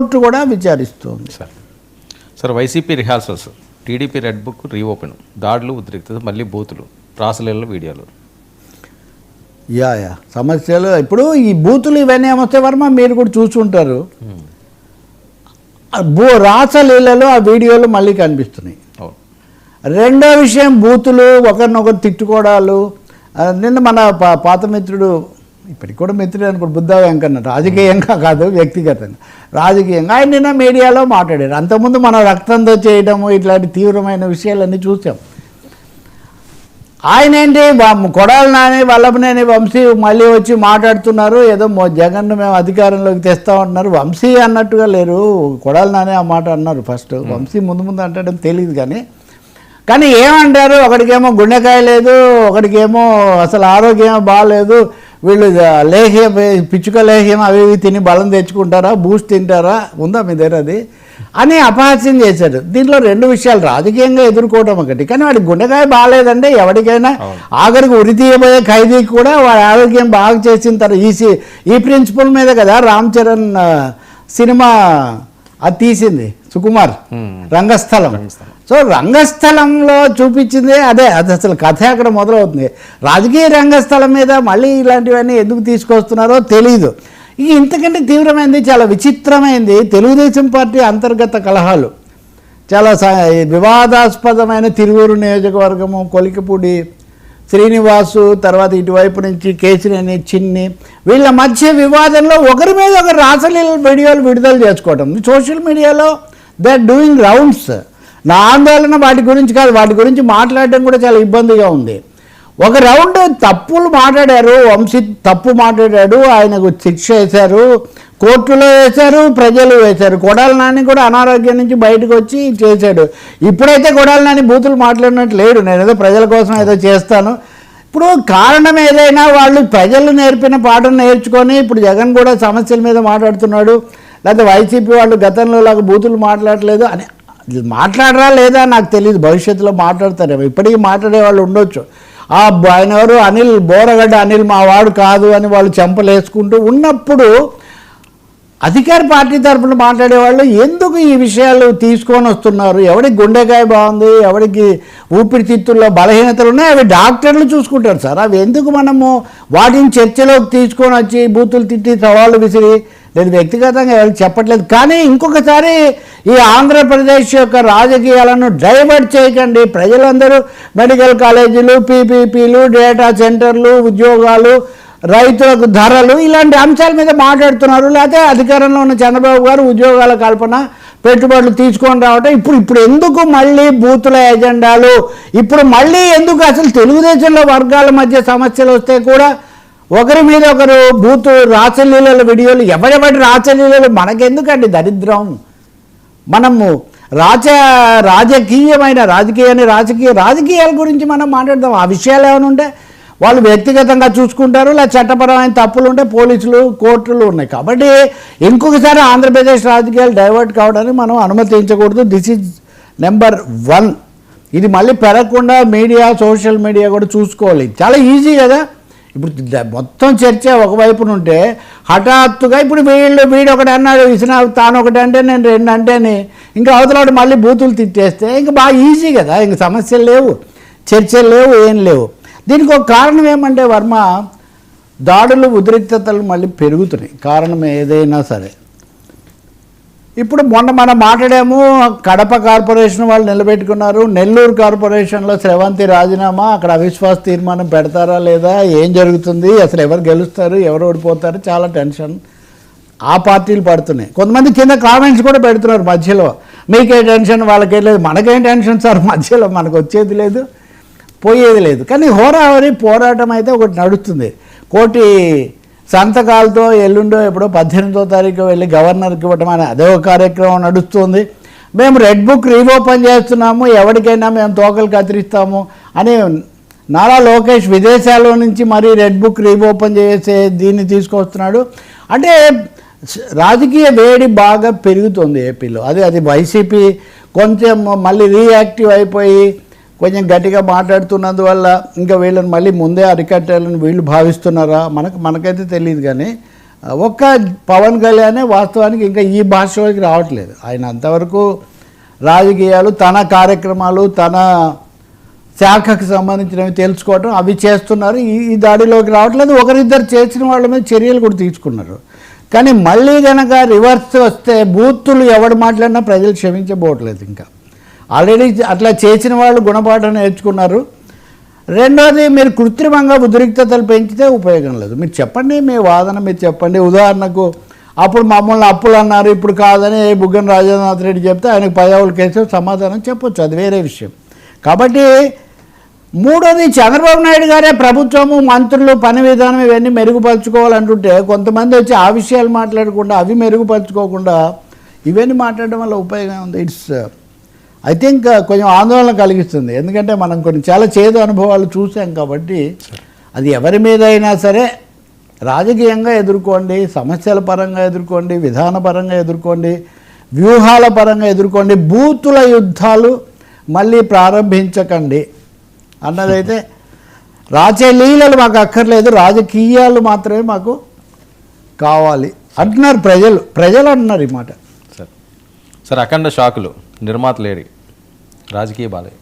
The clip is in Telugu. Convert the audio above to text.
కోర్టు కూడా విచారిస్తుంది. Sir YCP rehearsals, TDP red book reopen, దాడులు, ఉద్రిక్తత, మళ్ళీ బూతులు, రాసలీల వీడియోలు. యా సమస్యలు ఇప్పుడు ఈ బూతులు ఇవన్నీ ఏమొస్తే వర్మ మీరు కూడా చూసుంటారు. రాసలీలలో ఆ వీడియోలు మళ్ళీ కనిపిస్తున్నాయి. రెండో విషయం బూతులు, ఒకరినొకరు తిట్టుకోవడాలు. నిన్న మన పాత మిత్రుడు, ఇప్పటికి కూడా మిత్రుడు అనుకోండి, బుద్ధ వెంకన్న, రాజకీయంగా కాదు వ్యక్తిగతంగా, రాజకీయంగా ఆయన నిన్న మీడియాలో మాట్లాడారు. అంతకుముందు మనం రక్తంతో చేయడము ఇట్లాంటి తీవ్రమైన విషయాలన్నీ చూసాం. ఆయన ఏంటి కొడాలి నాని, వల్లభనేని వంశీ మళ్ళీ వచ్చి మాట్లాడుతున్నారు. ఏదో జగన్ను మేము అధికారంలోకి తెస్తామంటున్నారు. వంశీ అన్నట్టుగా లేరు, కొడాలి నాని ఆ మాట అన్నారు ఫస్ట్. వంశీ ముందు అంటడం తెలియదు కానీ ఏమంటారు, ఒకడికేమో గుండెకాయ లేదు, ఒకడికేమో అసలు ఆరోగ్యం బాగాలేదు, వీళ్ళు లేహ్యం, పిచ్చుక లేహ్యం అవి ఇవి తిని బలం తెచ్చుకుంటారా, బూస్ట్ తింటారా, ఉందా మీ దగ్గర అది అని అపహాస్యం చేశాడు. దీంట్లో రెండు విషయాలు, రాజకీయంగా ఎదుర్కోవడం ఒకటి, కానీ వాడికి గుండెకాయ బాగాలేదంటే ఎవరికైనా ఆఖరికి ఉరి తీయబోయే ఖైదీకి కూడా వాడి ఆరోగ్యం బాగా చేసిన తర్వాత ఈ ప్రిన్సిపల్ మీద కదా రామ్ చరణ్ సినిమా అది తీసింది సుకుమార్, రంగస్థలం. సో రంగస్థలంలో చూపించింది అదే, అది అసలు కథ అక్కడ మొదలవుతుంది. రాజకీయ రంగస్థలం మీద మళ్ళీ ఇలాంటివన్నీ ఎందుకు తీసుకొస్తున్నారో తెలీదు. ఇంతకంటే తీవ్రమైంది, చాలా విచిత్రమైంది, తెలుగుదేశం పార్టీ అంతర్గత కలహాలు. చాలా వివాదాస్పదమైన తిరువూరు నియోజకవర్గము, కొలికపూడి శ్రీనివాసు, తర్వాత ఇటువైపు నుంచి కేసినేని చిన్ని, వీళ్ళ మధ్య వివాదంలో ఒకరి మీద ఒకరు రాసలీల వీడియోలు విడుదల చేసుకోవడం సోషల్ మీడియాలో దే ఆర్ డూయింగ్ రౌండ్స్. నా ఆందోళన వాటి గురించి కాదు, వాటి గురించి మాట్లాడడం కూడా చాలా ఇబ్బందిగా ఉంది. ఒక రౌండ్ తప్పులు మాట్లాడారు, వంశీ తప్పు మాట్లాడాడు, ఆయనకు శిక్ష వేశారు, కోర్టులో వేశారు, ప్రజలు వేశారు. కొడాలి నాని కూడా అనారోగ్యం నుంచి బయటకు వచ్చి చేశాడు. ఇప్పుడైతే కొడాలి నాని బూతులు మాట్లాడినట్టు లేడు, నేను ఏదో ప్రజల కోసం ఏదో చేస్తాను. ఇప్పుడు కారణం ఏదైనా వాళ్ళు ప్రజలు నేర్పిన పాఠం నేర్చుకొని ఇప్పుడు జగన్ కూడా సమస్యల మీద మాట్లాడుతున్నాడు, లేకపోతే వైసీపీ వాళ్ళు గతంలో లాగా బూతులు మాట్లాడలేదు అని మాట్లాడరా లేదా నాకు తెలియదు, భవిష్యత్తులో మాట్లాడతారేమో, ఇప్పటికీ మాట్లాడే వాళ్ళు ఉండొచ్చు. ఆయన ఎవరు, అనిల్, బోరగడ్డ అనిల్ మా వాడు కాదు అని వాళ్ళు చెంపలేసుకుంటూ ఉన్నప్పుడు అధికార పార్టీ తరఫున మాట్లాడేవాళ్ళు ఎందుకు ఈ విషయాలు తీసుకొని వస్తున్నారు? ఎవడికి గుండెకాయ బాగుంది, ఎవడికి ఊపిరితిత్తుల్లో బలహీనతలు ఉన్నాయి, అవి డాక్టర్లు చూసుకుంటారు సార్. అవి ఎందుకు మనము వాటిని చర్చలోకి తీసుకొని వచ్చి బూతులు తిట్టి సవాళ్ళు విసిరి, నేను వ్యక్తిగతంగా ఎవరికి చెప్పట్లేదు. కానీ ఇంకొకసారి ఈ ఆంధ్రప్రదేశ్ యొక్క రాజకీయాలను డైవర్ట్ చేయకండి. ప్రజలందరూ మెడికల్ కాలేజీలు, పీపీపీలు, డేటా సెంటర్లు, ఉద్యోగాలు, రైతులకు ధరలు, ఇలాంటి అంశాల మీద మాట్లాడుతున్నారు. లేకపోతే అధికారంలో ఉన్న చంద్రబాబు గారు ఉద్యోగాల కల్పన, పెట్టుబడులు తీసుకొని రావటం. ఇప్పుడు ఎందుకు మళ్ళీ బూతుల ఎజెండాలు? ఇప్పుడు మళ్ళీ ఎందుకు? అసలు తెలుగుదేశంలో వర్గాల మధ్య సమస్యలు వస్తే కూడా ఒకరి మీద ఒకరు బూతు రాసలీలల వీడియోలు, ఎవరెవరి రాసలీలలు మనకెందుకండి దరిద్రం? మనము రాజకీయమైన రాజకీయాల గురించి మనం మాట్లాడదాం. ఆ విషయాలు ఏమైనా ఉంటే వాళ్ళు వ్యక్తిగతంగా చూసుకుంటారు, లేదా చట్టపరమైన తప్పులు ఉంటే పోలీసులు, కోర్టులు ఉన్నాయి. కాబట్టి ఇంకొకసారి ఆంధ్రప్రదేశ్ రాజకీయాలు డైవర్ట్ కావడానికి మనం అనుమతించకూడదు. This is number 1. ఇది మళ్ళీ పెరగకుండా మీడియా, సోషల్ మీడియా కూడా చూసుకోవాలి. చాలా ఈజీ కదా. ఇప్పుడు మొత్తం చర్చ ఒకవైపున ఉంటే హఠాత్తుగా ఇప్పుడు వీడు ఒకటి అన్నాడు, తాను ఒకటి అంటే నేను రెండు అంటేనే ఇంకా అవతలాడు మళ్ళీ బూతులు తిట్టేస్తే ఇంకా బాగా ఈజీ కదా. ఇంక సమస్యలు లేవు, చర్చలు లేవు, ఏం లేవు. దీనికి ఒక కారణం ఏమంటే వర్మ, దాడులు, ఉద్రిక్తతలు మళ్ళీ పెరుగుతున్నాయి. కారణం ఏదైనా సరే. ఇప్పుడు మొన్న మనం మాట్లాడాము, కడప కార్పొరేషన్ వాళ్ళు నిలబెట్టుకున్నారు, నెల్లూరు కార్పొరేషన్లో స్రవంతి రాజీనామా, అక్కడ అవిశ్వాస తీర్మానం పెడతారా లేదా, ఏం జరుగుతుంది, అసలు ఎవరు గెలుస్తారు, ఎవరు ఓడిపోతారు, చాలా టెన్షన్ ఆ పార్టీలు పడుతున్నాయి. కొంతమంది కింద కామెంట్స్ కూడా పెడుతున్నారు మధ్యలో, మీకే టెన్షన్ వాళ్ళకే లేదు. మనకేం టెన్షన్ సార్, మధ్యలో మనకు వచ్చేది లేదు, పోయేది లేదు. కానీ హోరాహోరీ పోరాటం అయితే ఒకటి నడుస్తుంది. కోటి సంతకాలతో ఎల్లుండో ఎప్పుడో 18వ తారీఖు వెళ్ళి గవర్నర్కి ఇవ్వటం అని అదే ఒక కార్యక్రమం నడుస్తుంది. మేము రెడ్ బుక్ రీఓపెన్ చేస్తున్నాము, ఎవరికైనా మేము తోకలు కత్తిరిస్తాము అని నారా లోకేష్ విదేశాల్లో నుంచి మరీ రెడ్ బుక్ రీఓపెన్ చేసే దీన్ని తీసుకొస్తున్నాడు. అంటే రాజకీయ వేడి బాగా పెరుగుతుంది ఏపీలో. అది వైసీపీ కొంచెం మళ్ళీ రీయాక్టివ్ అయిపోయి కొంచెం గట్టిగా మాట్లాడుతున్నందువల్ల ఇంకా వీళ్ళని మళ్ళీ ముందే అరికట్టాలని వీళ్ళు భావిస్తున్నారా మనకైతే తెలియదు. కానీ ఒక్క పవన్ కళ్యాణే వాస్తవానికి ఇంకా ఈ భాషలోకి రావట్లేదు. ఆయన అంతవరకు రాజకీయాలు, తన కార్యక్రమాలు, తన శాఖకు సంబంధించినవి తెలుసుకోవటం అవి చేస్తున్నారు. ఈ దాడిలోకి రావట్లేదు. ఒకరిద్దరు చేసిన వాళ్ళ మీద చర్యలు కూడా తీసుకున్నారు. కానీ మళ్ళీ కనుక రివర్స్ వస్తే బూతులు ఎవడు మాట్లాడినా ప్రజలు క్షమించబోవట్లేదు. ఇంకా ఆల్రెడీ అట్లా చేసిన వాళ్ళు గుణపాఠం నేర్చుకున్నారు. రెండోది, మీరు కృత్రిమంగా ఉద్రిక్తతలు పెంచితే ఉపయోగం లేదు. మీరు చెప్పండి, మీ వాదన మీరు చెప్పండి. ఉదాహరణకు అప్పుడు మమ్మల్ని అప్పులు అన్నారు, ఇప్పుడు కాదని బుగ్గన రాజేంద్రనాథ్ రెడ్డి చెప్తే ఆయనకు పదవులు కేసు సమాధానం చెప్పొచ్చు, అది వేరే విషయం. కాబట్టి మూడోది, చంద్రబాబు నాయుడు గారే ప్రభుత్వము, మంత్రులు, పని విధానం ఇవన్నీ మెరుగుపరుచుకోవాలంటుంటే కొంతమంది వచ్చి ఆ విషయాలు మాట్లాడకుండా, అవి మెరుగుపరుచుకోకుండా ఇవన్నీ మాట్లాడడం వల్ల ఉపయోగం ఉంది. ఇట్స్ ఐ థింక్ కొంచెం ఆందోళన కలిగిస్తుంది. ఎందుకంటే మనం కొన్ని చాలా చేదు అనుభవాలు చూసాం. కాబట్టి అది ఎవరి మీద అయినా సరే రాజకీయంగా ఎదుర్కోండి, సమస్యల పరంగా ఎదుర్కోండి, విధానపరంగా ఎదుర్కోండి, వ్యూహాల పరంగా ఎదుర్కోండి. బూతుల యుద్ధాలు మళ్ళీ ప్రారంభించకండి అన్నదైతే, రాజలీలలు మాకు అక్కర్లేదు, రాజకీయాలు మాత్రమే మాకు కావాలి అంటున్నారు ప్రజలు అంటున్నారు ఈ మాట. సార్ అఖండ షాకులు నిర్మాత లేడి రాజకీయ బాలయ్య.